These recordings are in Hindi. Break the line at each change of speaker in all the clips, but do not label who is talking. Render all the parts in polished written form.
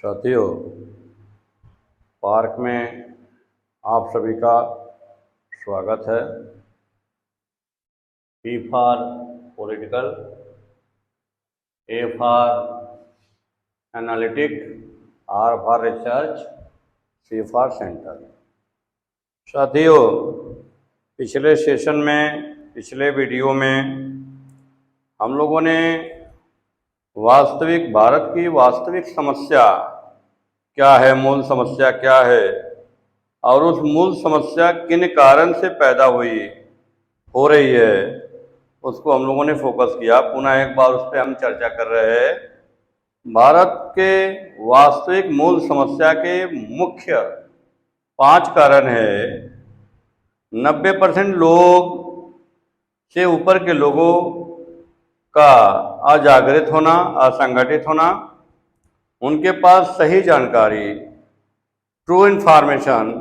साथियों, पार्क में आप सभी का स्वागत है। P for political, A for analytic, R for research, C for centre. साथियों, पिछले सेशन में, पिछले वीडियो में हम लोगों ने भारत की वास्तविक समस्या क्या है, मूल समस्या क्या है और उस मूल समस्या किन कारण से पैदा हो रही है, उसको हम लोगों ने फोकस किया। पुनः एक बार उस पर हम चर्चा कर रहे हैं। भारत के वास्तविक मूल समस्या के मुख्य 5 कारण है। 90% लोग से ऊपर के लोगों का अजागृत होना, असंगठित होना, उनके पास सही जानकारी, ट्रू इन्फॉर्मेशन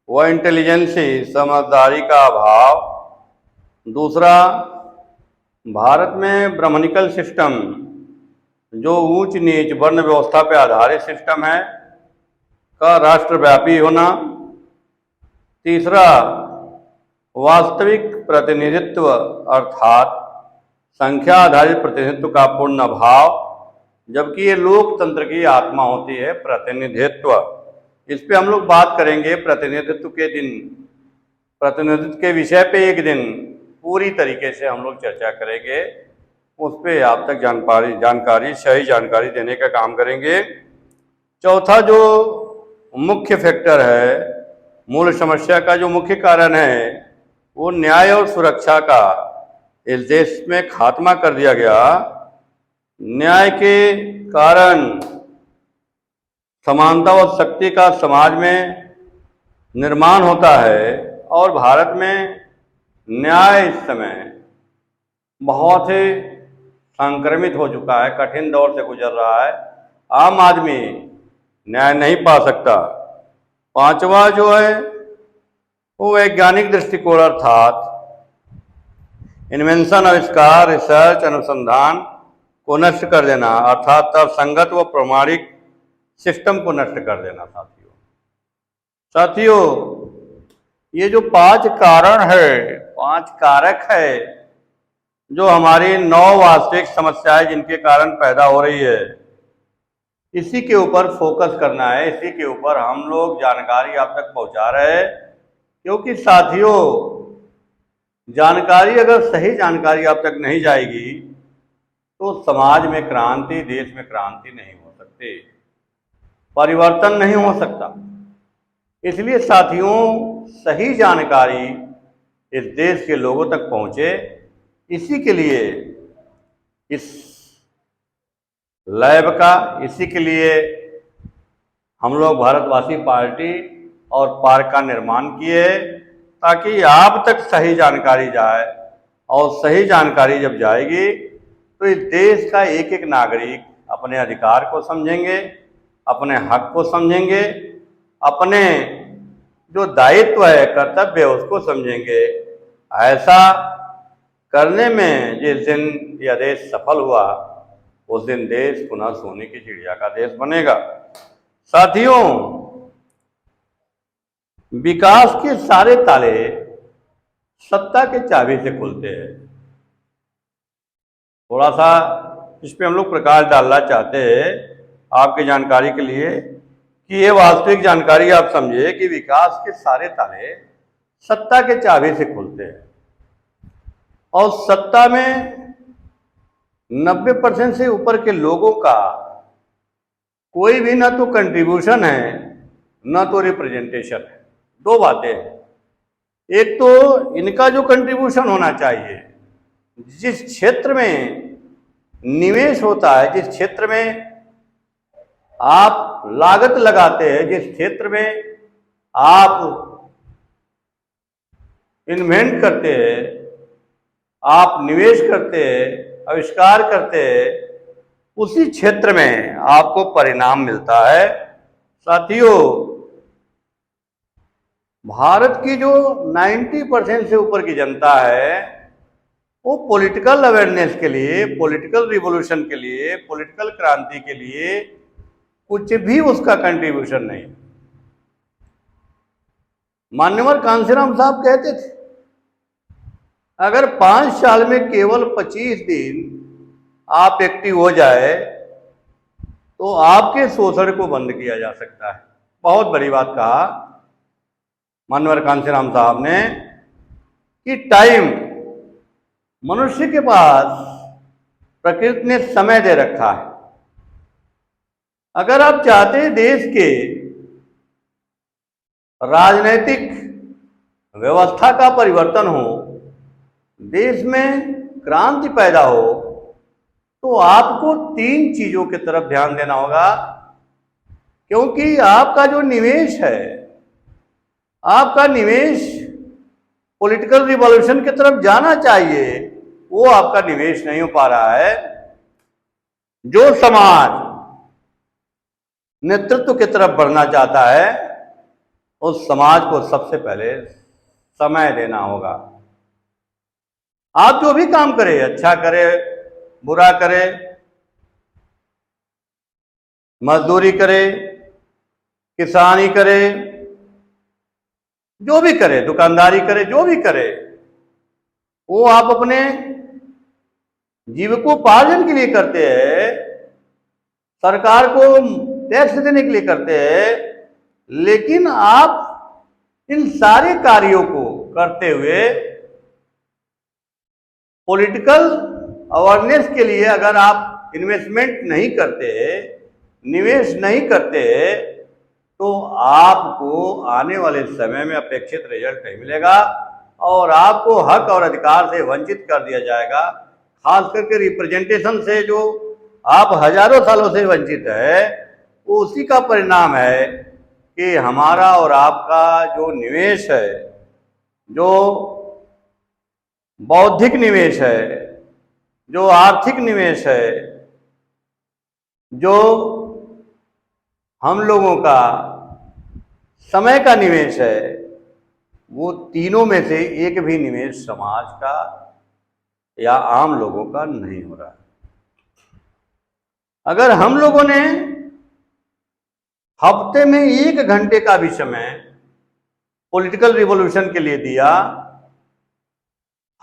व इंटेलिजेंसी, समझदारी का अभाव। दूसरा, भारत में ब्राह्मणिकल सिस्टम, जो ऊंच नीच वर्ण व्यवस्था पर आधारित सिस्टम है, का राष्ट्रव्यापी होना। तीसरा, वास्तविक प्रतिनिधित्व अर्थात संख्या आधारित प्रतिनिधित्व का पूर्ण अभाव, जबकि ये लोकतंत्र की आत्मा होती है, प्रतिनिधित्व। इस पे हम लोग बात करेंगे प्रतिनिधित्व के विषय पे एक दिन पूरी तरीके से हम लोग चर्चा करेंगे। उस पे आप तक सही जानकारी देने का काम करेंगे। चौथा जो मुख्य फैक्टर है, मूल समस्या का जो मुख्य कारण है, वो न्याय और सुरक्षा का इस देश में खात्मा कर दिया गया। न्याय के कारण समानता और शक्ति का समाज में निर्माण होता है और भारत में न्याय इस समय बहुत ही संक्रमित हो चुका है, कठिन दौर से गुजर रहा है। आम आदमी न्याय नहीं पा सकता। पांचवा जो है वो वैज्ञानिक दृष्टिकोण अर्थात इन्वेंशन, आविष्कार, रिसर्च, अनुसंधान को नष्ट कर देना, अर्थात तर्कसंगत व प्रमाणिक सिस्टम को नष्ट कर देना। साथियों, ये जो 5 कारण है, 5 कारक है जो हमारी 9 वास्तविक समस्याएं जिनके कारण पैदा हो रही है, इसी के ऊपर फोकस करना है। इसी के ऊपर हम लोग जानकारी आप तक पहुंचा रहे हैं, क्योंकि साथियों, जानकारी अगर सही जानकारी आप तक नहीं जाएगी तो समाज में क्रांति, देश में क्रांति नहीं हो सकती, परिवर्तन नहीं हो सकता। इसलिए साथियों, सही जानकारी इस देश के लोगों तक पहुंचे, इसी के लिए इस लैब का, इसी के लिए हम लोग भारतवासी पार्टी और पार्क का निर्माण किए, ताकि आप तक सही जानकारी जाए। और सही जानकारी जब जाएगी तो इस देश का एक एक नागरिक अपने अधिकार को समझेंगे, अपने हक को समझेंगे, अपने जो दायित्व है, कर्तव्य है, उसको समझेंगे। ऐसा करने में जिस दिन यह देश सफल हुआ, उस दिन देश पुनः सोने की चिड़िया का देश बनेगा। साथियों, विकास के सारे ताले सत्ता के चाबी से खुलते हैं। थोड़ा सा इस पे हम लोग प्रकाश डालना चाहते हैं आपकी जानकारी के लिए, कि ये वास्तविक जानकारी आप समझिए कि विकास के सारे ताले सत्ता के चाबी से खुलते हैं। और सत्ता में 90% से ऊपर के लोगों का कोई भी ना तो कंट्रीब्यूशन है, ना तो रिप्रेजेंटेशन है। 2 बातें हैं। एक तो इनका जो कंट्रीब्यूशन होना चाहिए, जिस क्षेत्र में निवेश होता है, जिस क्षेत्र में आप लागत लगाते हैं, जिस क्षेत्र में आप इन्वेंट करते हैं, आप निवेश करते हैं, आविष्कार करते हैं, उसी क्षेत्र में आपको परिणाम मिलता है। साथियों, भारत की जो 90% से ऊपर की जनता है, वो पॉलिटिकल अवेयरनेस के लिए, पॉलिटिकल रिवॉल्यूशन के लिए, पॉलिटिकल क्रांति के लिए कुछ भी उसका कंट्रीब्यूशन नहीं। मान्यवर कांशीराम साहब कहते थे, अगर 5 साल में केवल 25 दिन आप एक्टिव हो जाए तो आपके शोषण को बंद किया जा सकता है। बहुत बड़ी बात कहा मान्यवर कांशीराम साहब ने कि टाइम मनुष्य के पास प्रकृति ने समय दे रखा है। अगर आप चाहते हैं देश के राजनीतिक व्यवस्था का परिवर्तन हो, देश में क्रांति पैदा हो, तो आपको 3 चीजों की तरफ ध्यान देना होगा। क्योंकि आपका जो निवेश है, आपका निवेश पॉलिटिकल रिवॉल्यूशन की तरफ जाना चाहिए, वो आपका निवेश नहीं हो पा रहा है। जो समाज नेतृत्व की तरफ बढ़ना चाहता है, उस समाज को सबसे पहले समय देना होगा। आप जो भी काम करें, अच्छा करे, बुरा करे, मजदूरी करे, किसानी करे, जो भी करे, दुकानदारी करे, जो भी करे, वो आप अपने जीविकोपार्जन के लिए करते हैं, सरकार को टैक्स देने के लिए करते हैं। लेकिन आप इन सारे कार्यों को करते हुए पॉलिटिकल अवेयरनेस के लिए अगर आप इन्वेस्टमेंट नहीं करते, निवेश नहीं करते, तो आपको आने वाले समय में अपेक्षित रिजल्ट नहीं मिलेगा और आपको हक और अधिकार से वंचित कर दिया जाएगा। खास करके रिप्रेजेंटेशन से जो आप हजारों सालों से वंचित है, वो उसी का परिणाम है कि हमारा और आपका जो निवेश है, जो बौद्धिक निवेश है, जो आर्थिक निवेश है, जो हम लोगों का समय का निवेश है, वो तीनों में से एक भी निवेश समाज का या आम लोगों का नहीं हो रहा है। अगर हम लोगों ने हफ्ते में 1 घंटे का भी समय पॉलिटिकल रिवॉल्यूशन के लिए दिया,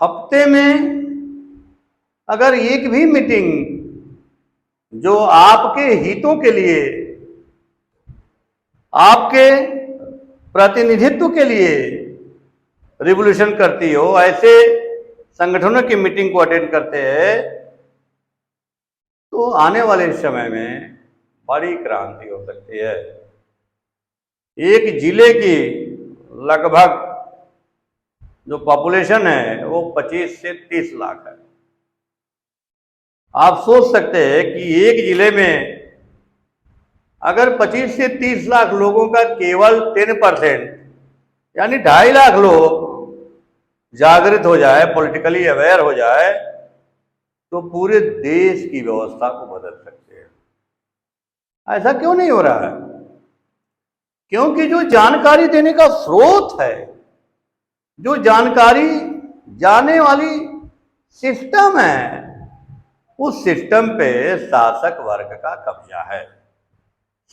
हफ्ते में अगर एक भी मीटिंग जो आपके हितों के लिए, आपके प्रतिनिधित्व के लिए रिवॉल्यूशन करती हो, ऐसे संगठनों की मीटिंग को अटेंड करते हैं, तो आने वाले समय में बड़ी क्रांति हो सकती है। एक जिले की लगभग जो पॉपुलेशन है वो 25 से 30 लाख है। आप सोच सकते हैं कि एक जिले में अगर 25 से 30 लाख लोगों का केवल 10% यानी 2.5 लाख लोग जागृत हो जाए, पॉलिटिकली अवेयर हो जाए, तो पूरे देश की व्यवस्था को बदल सकते हैं। ऐसा क्यों नहीं हो रहा है? क्योंकि जो जानकारी देने का स्रोत है, जो जानकारी जाने वाली सिस्टम है, उस सिस्टम पे शासक वर्ग का कब्जा है।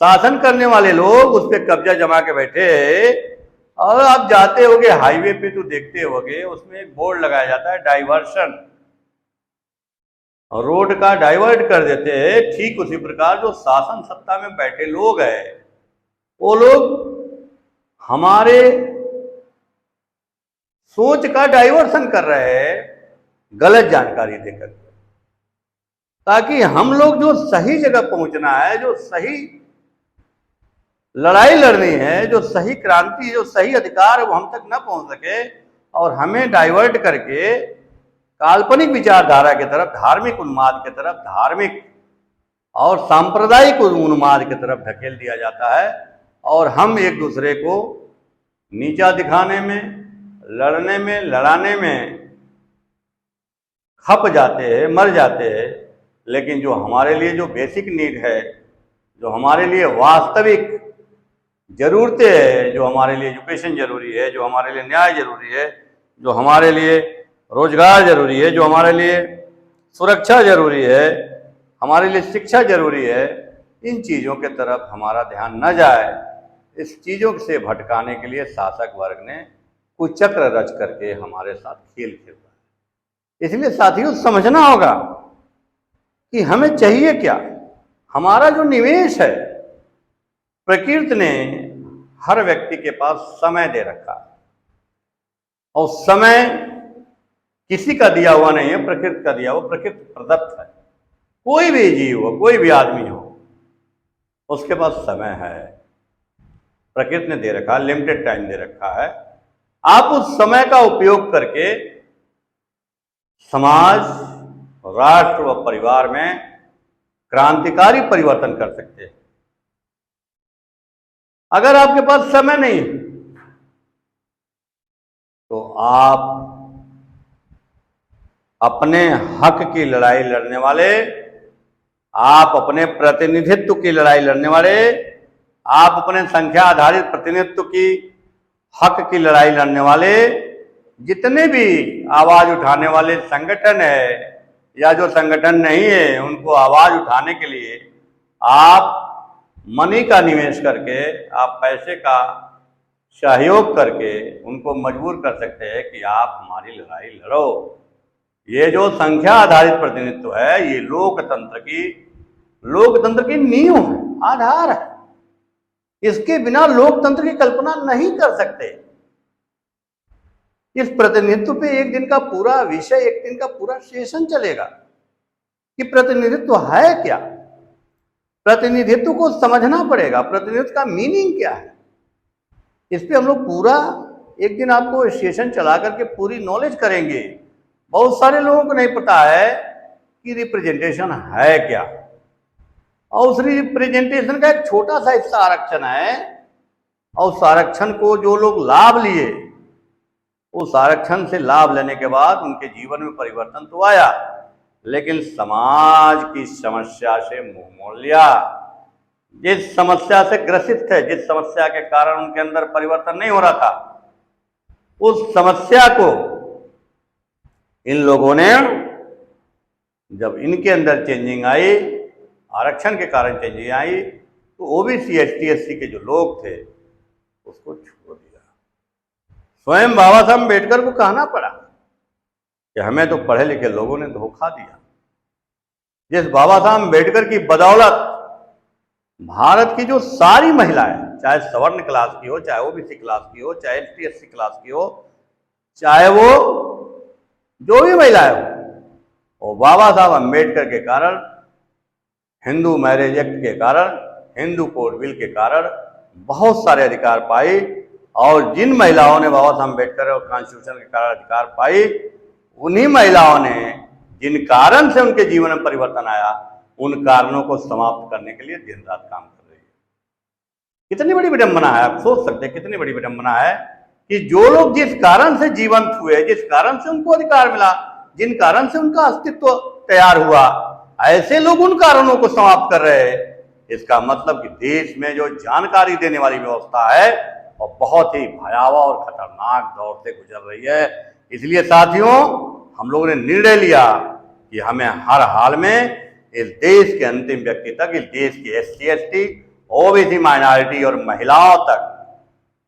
शासन करने वाले लोग उस पर कब्जा जमा के बैठे। और आप जाते होगे हाईवे पे तो देखते होगे, उसमें एक बोर्ड लगाया जाता है डाइवर्शन, रोड का डाइवर्ट कर देते हैं। ठीक उसी प्रकार जो शासन सत्ता में बैठे लोग हैं, वो लोग हमारे सोच का डाइवर्सन कर रहे हैं गलत जानकारी देकर, ताकि हम लोग जो सही जगह पहुंचना है, जो सही लड़ाई लड़नी है, जो सही क्रांति, जो सही अधिकार, वो हम तक न पहुंच सके और हमें डाइवर्ट करके काल्पनिक विचारधारा की तरफ, धार्मिक उन्माद की तरफ, धार्मिक और सांप्रदायिक उन्माद की तरफ ढकेल दिया जाता है। और हम एक दूसरे को नीचा दिखाने में, लड़ने में, लड़ाने में खप जाते हैं, मर जाते हैं। लेकिन जो हमारे लिए जो बेसिक नीड है, जो हमारे लिए वास्तविक जरूरतें हैं, जो हमारे लिए एजुकेशन जरूरी है, जो हमारे लिए न्याय जरूरी है, जो हमारे लिए रोजगार जरूरी है, जो हमारे लिए सुरक्षा जरूरी है, हमारे लिए शिक्षा जरूरी है, इन चीज़ों के तरफ हमारा ध्यान न जाए, इस चीज़ों से भटकाने के लिए शासक वर्ग ने कुचक्र रच करके हमारे साथ खेल खेला है। इसलिए साथियों समझना होगा कि हमें चाहिए क्या। हमारा जो निवेश है, प्रकृति ने हर व्यक्ति के पास समय दे रखा है, और समय किसी का दिया हुआ नहीं है, प्रकृति का दिया हुआ, प्रकृति प्रदत्त है। कोई भी जीव हो, कोई भी आदमी हो, उसके पास समय है, प्रकृति ने दे रखा है, लिमिटेड टाइम दे रखा है। आप उस समय का उपयोग करके समाज, राष्ट्र व परिवार में क्रांतिकारी परिवर्तन कर सकते हैं। अगर आपके पास समय नहीं तो आप अपने हक की लड़ाई लड़ने वाले, आप अपने प्रतिनिधित्व की लड़ाई लड़ने वाले, आप अपने संख्या आधारित प्रतिनिधित्व की हक की लड़ाई लड़ने वाले जितने भी आवाज उठाने वाले संगठन है या जो संगठन नहीं है, उनको आवाज उठाने के लिए आप मनी का निवेश करके, आप पैसे का सहयोग करके उनको मजबूर कर सकते हैं कि आप हमारी लड़ाई लड़ो। ये जो संख्या आधारित प्रतिनिधित्व है, ये लोकतंत्र की नींव है, आधार है। इसके बिना लोकतंत्र की कल्पना नहीं कर सकते। इस प्रतिनिधित्व पे एक दिन का पूरा विषय, एक दिन का पूरा सेशन चलेगा कि प्रतिनिधित्व है क्या। प्रतिनिधित्व को समझना पड़ेगा, प्रतिनिधित्व का मीनिंग क्या है। इस पे हम लोग पूरा एक दिन आपको सेशन चला करके पूरी नॉलेज करेंगे। बहुत सारे लोगों को नहीं पता है कि रिप्रेजेंटेशन है क्या, और उस रिप्रेजेंटेशन का एक छोटा सा हिस्सा आरक्षण है, और उस आरक्षण को जो लोग लाभ लिए, उस आरक्षण से लाभ लेने के बाद उनके जीवन में परिवर्तन तो आया, लेकिन समाज की समस्या से मुंह मोड़ लिया। जिस समस्या से ग्रसित थे, जिस समस्या के कारण उनके अंदर परिवर्तन नहीं हो रहा था, उस समस्या को इन लोगों ने, जब इनके अंदर चेंजिंग आई, आरक्षण के कारण चेंजिंग आई, तो ओबीसी एसटी एससी के जो लोग थे उसको छोड़ दिया। स्वयं बाबा साहब अम्बेडकर को कहना पड़ा कि हमें तो पढ़े लिखे लोगों ने धोखा दिया। जिस बाबा साहब अम्बेडकर की बदौलत भारत की जो सारी महिलाएं, चाहे सवर्ण क्लास की हो, चाहे ओबीसी क्लास की हो, चाहे एसटी एससी क्लास की हो, चाहे वो जो भी महिलाएं हो, वो बाबा साहब अम्बेडकर के कारण, हिंदू मैरिज एक्ट के कारण, हिंदू कोड बिल के कारण बहुत सारे अधिकार पाई। और जिन महिलाओं ने बाबा साहब अम्बेडकर और कॉन्स्टिट्यूशन के कारण अधिकार पाई, उन्हीं महिलाओं ने जिन कारण से उनके जीवन में परिवर्तन आया, उन कारणों को समाप्त करने के लिए दिन रात काम कर रही है। कितनी बड़ी विडंबना है, आप सोच सकते हैं कितनी बड़ी विडंबना है कि जो लोग जिस कारण से जीवंत हुए, जिस कारण से उनको अधिकार मिला, जिन कारण से उनका अस्तित्व तैयार हुआ, ऐसे लोग उन कारणों को समाप्त कर रहे हैं। इसका मतलब कि देश में जो जानकारी देने वाली व्यवस्था है वो बहुत ही भयावह और खतरनाक दौर से गुजर रही है। इसलिए साथियों, हम लोगों ने निर्णय लिया कि हमें हर हाल में इस देश के अंतिम व्यक्ति तक, इस देश की एससी एसटी, ओबीसी, माइनॉरिटी और महिलाओं तक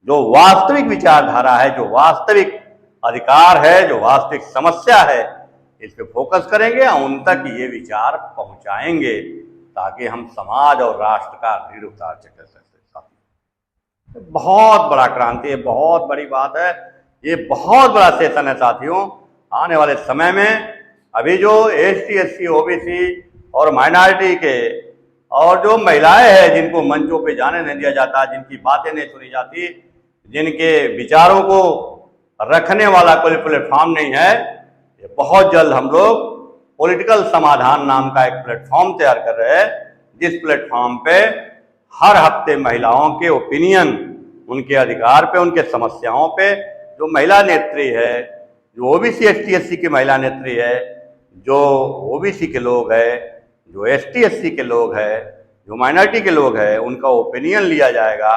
जो वास्तविक विचारधारा है, जो वास्तविक अधिकार है, जो वास्तविक समस्या है, इस पे फोकस करेंगे और उन तक ये विचार पहुंचाएंगे, ताकि हम समाज और राष्ट्र का ऋण उतार सकें। बहुत बड़ा क्रांति है, बहुत बड़ी बात है, ये बहुत बड़ा सेशन है साथियों। आने वाले समय में अभी जो एसटी एससी ओबीसी और माइनॉरिटी के और जो महिलाएं हैं, जिनको मंचों पे जाने नहीं दिया जाता, जिनकी बातें नहीं सुनी जाती, जिनके विचारों को रखने वाला कोई प्लेटफॉर्म नहीं है, ये बहुत जल्द हम लोग पॉलिटिकल समाधान नाम का एक प्लेटफॉर्म तैयार कर रहे हैं, जिस प्लेटफॉर्म पे हर हफ्ते महिलाओं के ओपिनियन, उनके अधिकार पे, उनके समस्याओं पे जो महिला नेत्री है, जो ओबीसी एसटी एससी की महिला नेत्री है, जो ओबीसी के लोग हैं, जो एसटी एससी के लोग हैं, जो माइनॉरिटी के लोग हैं, उनका ओपिनियन लिया जाएगा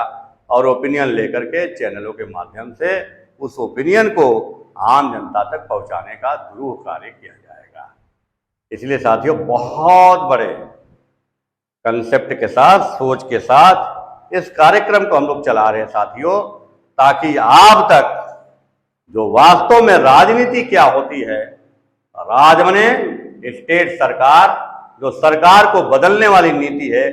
और ओपिनियन लेकर के चैनलों के माध्यम से उस ओपिनियन को आम जनता तक पहुंचाने का दुरूह कार्य किया जाएगा। इसलिए साथियों, बहुत बड़े कंसेप्ट के साथ, सोच के साथ इस कार्यक्रम को हम लोग चला रहे हैं साथियों, ताकि आप तक जो वास्तव में राजनीति क्या होती है, राज मने स्टेट सरकार, जो सरकार को बदलने वाली नीति है,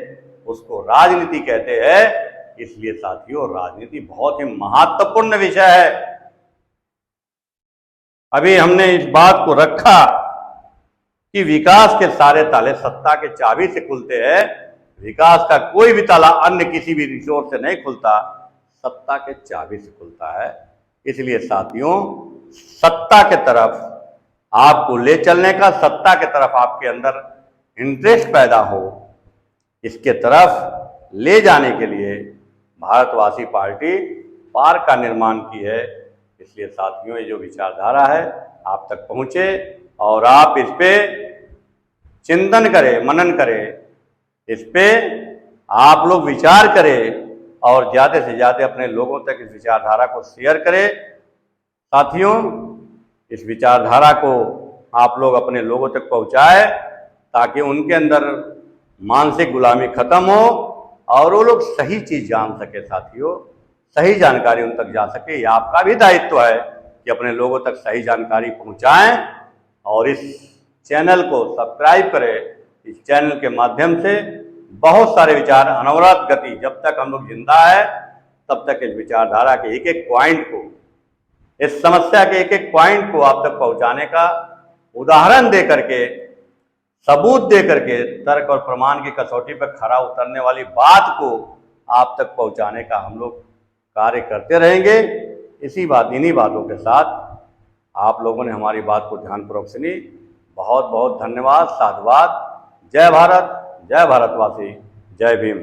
उसको राजनीति कहते हैं। इसलिए साथियों, राजनीति बहुत ही महत्वपूर्ण विषय है। अभी हमने इस बात को रखा कि विकास के सारे ताले सत्ता के चाबी से खुलते हैं। विकास का कोई भी ताला अन्य किसी भी रिसोर्स से नहीं खुलता, सत्ता के चाबी से खुलता है। इसलिए साथियों, सत्ता के तरफ आपको ले चलने का, सत्ता के तरफ आपके अंदर इंटरेस्ट पैदा हो, इसके तरफ ले जाने के लिए भारतवासी पार्टी पार्क का निर्माण की है। इसलिए साथियों, ये जो विचारधारा है आप तक पहुंचे और आप इस पे चिंतन करें, मनन करें, इस पे आप लोग विचार करें और ज़्यादा से ज़्यादा अपने लोगों तक इस विचारधारा को शेयर करें। साथियों, इस विचारधारा को आप लोग अपने लोगों तक पहुंचाएं ताकि उनके अंदर मानसिक गुलामी खत्म हो और वो लोग सही चीज़ जान सके। साथियों, सही जानकारी उन तक जा सके। ये आपका भी दायित्व है कि अपने लोगों तक सही जानकारी पहुंचाएं और इस चैनल को सब्सक्राइब करें। इस चैनल के माध्यम से बहुत सारे विचार अनवरत गति, जब तक हम लोग जिंदा है तब तक इस विचारधारा के एक एक पॉइंट को, इस समस्या के एक एक पॉइंट को आप तक पहुंचाने का उदाहरण दे करके, सबूत दे करके, तर्क और प्रमाण की कसौटी पर खरा उतरने वाली बात को आप तक पहुंचाने का हम लोग कार्य करते रहेंगे। इन्हीं बातों के साथ आप लोगों ने हमारी बात को ध्यानपूर्वक सुनी। बहुत बहुत धन्यवाद, साधुवाद। जय भारत, जय भारतवासी, जय भीम।